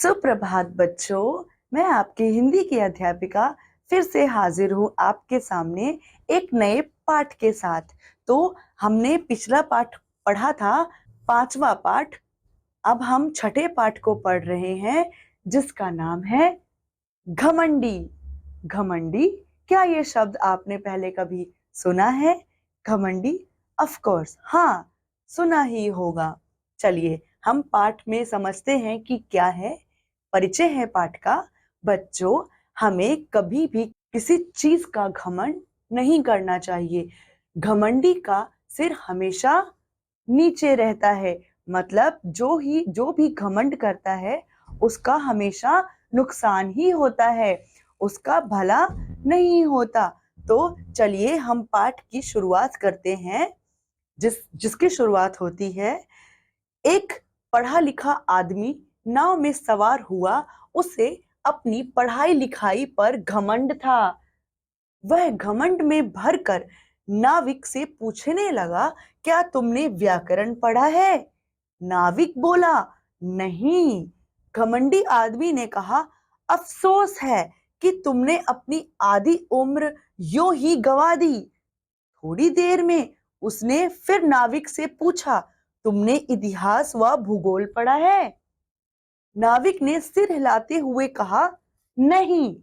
सुप्रभात बच्चों, मैं आपकी हिंदी की अध्यापिका फिर से हाजिर हूँ आपके सामने एक नए पाठ के साथ। तो हमने पिछला पाठ पढ़ा था, 5वां पाठ। अब हम छठे पाठ को पढ़ रहे हैं जिसका नाम है घमंडी। घमंडी, क्या ये शब्द आपने पहले कभी सुना है? घमंडी, ऑफ कोर्स, हाँ, सुना ही होगा। चलिए हम पाठ में समझते हैं कि क्या है। परिचय है पाठ का। बच्चों, हमें कभी भी किसी चीज का घमंड नहीं करना चाहिए। घमंडी का सिर हमेशा नीचे रहता है, मतलब जो भी घमंड करता है उसका हमेशा नुकसान ही होता है, उसका भला नहीं होता। तो चलिए हम पाठ की शुरुआत करते हैं, जिसकी शुरुआत होती है, एक पढ़ा लिखा आदमी नाव में सवार हुआ। उसे अपनी पढ़ाई लिखाई पर घमंड था। वह घमंड में भरकर नाविक से पूछने लगा, क्या तुमने व्याकरण पढ़ा है? नाविक बोला, नहीं। घमंडी आदमी ने कहा, अफसोस है कि तुमने अपनी आधी उम्र यूं ही गंवा दी। थोड़ी देर में उसने फिर नाविक से पूछा, तुमने इतिहास व भूगोल पढ़ा है? नाविक ने सिर हिलाते हुए कहा, नहीं।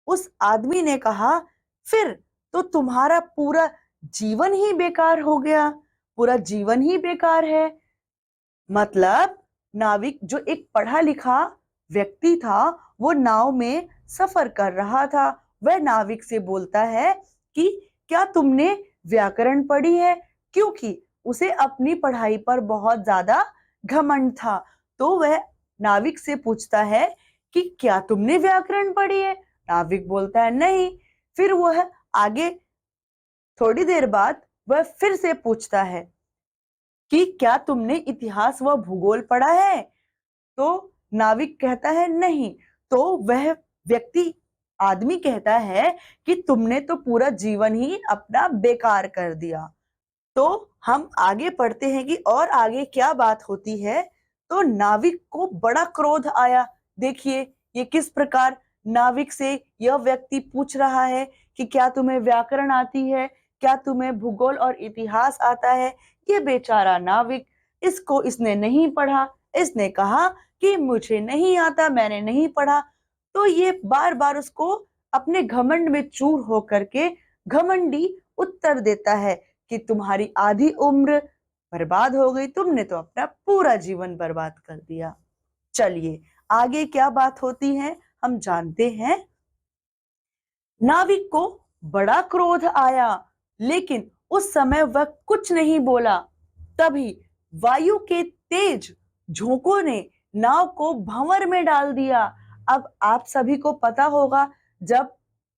उस आदमी ने कहा, फिर तो तुम्हारा पूरा जीवन ही बेकार हो गया। पूरा जीवन ही बेकार है। मतलब नाविक, जो एक पढ़ा लिखा व्यक्ति था, वो नाव में सफर कर रहा था। वह नाविक से बोलता है कि क्या तुमने व्याकरण पढ़ी है? क्योंकि उसे अपनी पढ़ाई पर बहुत ज्यादा घमंड था। तो वह नाविक से पूछता है कि क्या तुमने व्याकरण पढ़ी है? नाविक बोलता है, नहीं। फिर वह आगे थोड़ी देर बाद वह फिर से पूछता है कि क्या तुमने इतिहास व भूगोल पढ़ा है? तो नाविक कहता है, नहीं। तो वह व्यक्ति, आदमी कहता है कि तुमने तो पूरा जीवन ही अपना बेकार कर दिया। तो हम आगे पढ़ते हैं कि और आगे क्या बात होती है। तो नाविक को बड़ा क्रोध आया। देखिए ये किस प्रकार नाविक से यह व्यक्ति पूछ रहा है कि क्या तुम्हें व्याकरण आती है, क्या तुम्हें भूगोल और इतिहास आता है। ये बेचारा नाविक, इसने नहीं पढ़ा। इसने कहा कि मुझे नहीं आता, मैंने नहीं पढ़ा। तो ये बार बार उसको अपने घमंड में चूर होकर के घमंडी उत्तर देता है कि तुम्हारी आधी उम्र बर्बाद हो गई, तुमने तो अपना पूरा जीवन बर्बाद कर दिया। चलिए आगे क्या बात होती है हम जानते हैं। नाविक को बड़ा क्रोध आया, लेकिन उस समय वह कुछ नहीं बोला। तभी वायु के तेज झोंकों ने नाव को भंवर में डाल दिया। अब आप सभी को पता होगा, जब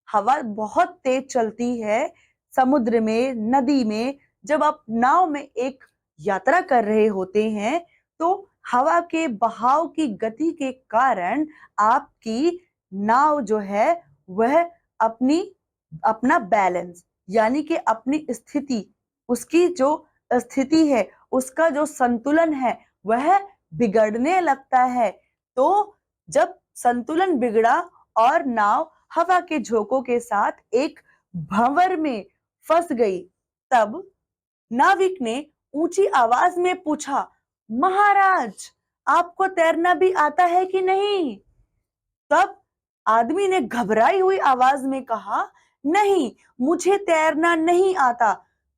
हवा बहुत तेज चलती है समुद्र में, नदी में, जब आप नाव में एक यात्रा कर रहे होते हैं, तो हवा के बहाव की गति के कारण आपकी नाव जो है वह अपना बैलेंस, यानी कि अपनी स्थिति, उसकी जो स्थिति है, उसका जो संतुलन है, वह बिगड़ने लगता है। तो जब संतुलन बिगड़ा और नाव हवा के झोंकों के साथ एक भंवर में फंस गई, तब नाविक ने ऊंची आवाज में पूछा, महाराज, आपको तैरना भी आता है कि नहीं? तब आदमी ने घबराई हुई आवाज में कहा, नहीं, मुझे तैरना नहीं आता।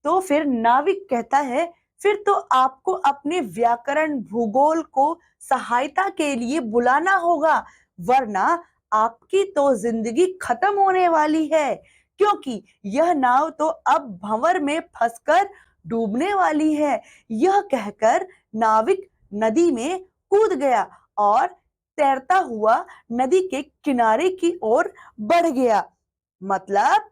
तो फिर नाविक कहता है, फिर तो आपको अपने व्याकरण भूगोल को सहायता के लिए बुलाना होगा, वरना आपकी तो जिंदगी खत्म होने वाली है, क्योंकि यह नाव तो अब भंवर में फंसकर डूबने वाली है। यह कहकर नाविक नदी में कूद गया और तैरता हुआ नदी के किनारे की ओर बढ़ गया। मतलब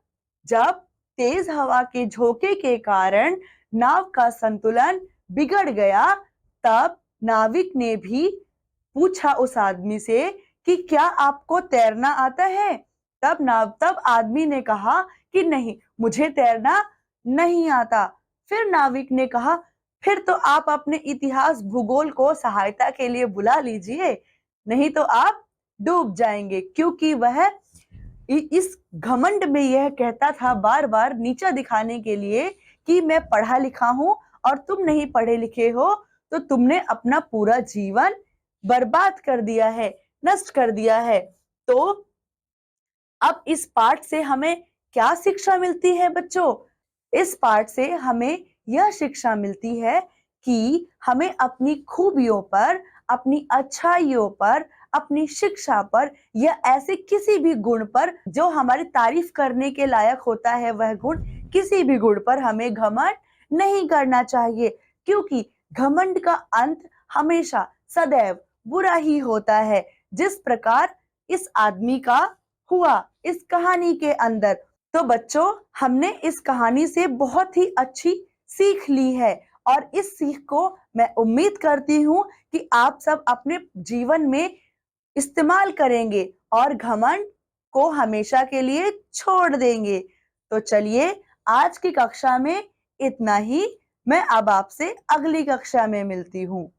जब तेज हवा के झोंके के कारण नाव का संतुलन बिगड़ गया, तब नाविक ने भी पूछा उस आदमी से कि क्या आपको तैरना आता है? तब आदमी ने कहा कि नहीं, मुझे तैरना नहीं आता। फिर नाविक ने कहा, फिर तो आप अपने इतिहास भूगोल को सहायता के लिए बुला लीजिए। नहीं तो आप डूब जाएंगे। क्योंकि वह इस घमंड में यह कहता था बार बार नीचा दिखाने के लिए कि मैं पढ़ा लिखा हूं और तुम नहीं पढ़े लिखे हो, तो तुमने अपना पूरा जीवन बर्बाद कर दिया है, नष्ट कर दिया है। तो अब इस पाठ से हमें क्या शिक्षा मिलती है बच्चों? इस पाठ से हमें यह शिक्षा मिलती है कि हमें अपनी खूबियों पर, अपनी अच्छाइयों पर, अपनी शिक्षा पर या ऐसे किसी भी गुण पर जो हमारी तारीफ करने के लायक होता है, वह गुण, किसी भी गुण पर हमें घमंड नहीं करना चाहिए। क्योंकि घमंड का अंत हमेशा सदैव बुरा ही होता है, जिस प्रकार इस आदमी का हुआ इस कहानी के अंदर। तो बच्चों, हमने इस कहानी से बहुत ही अच्छी सीख ली है और इस सीख को मैं उम्मीद करती हूं कि आप सब अपने जीवन में इस्तेमाल करेंगे और घमंड को हमेशा के लिए छोड़ देंगे। तो चलिए, आज की कक्षा में इतना ही। मैं अब आपसे अगली कक्षा में मिलती हूँ।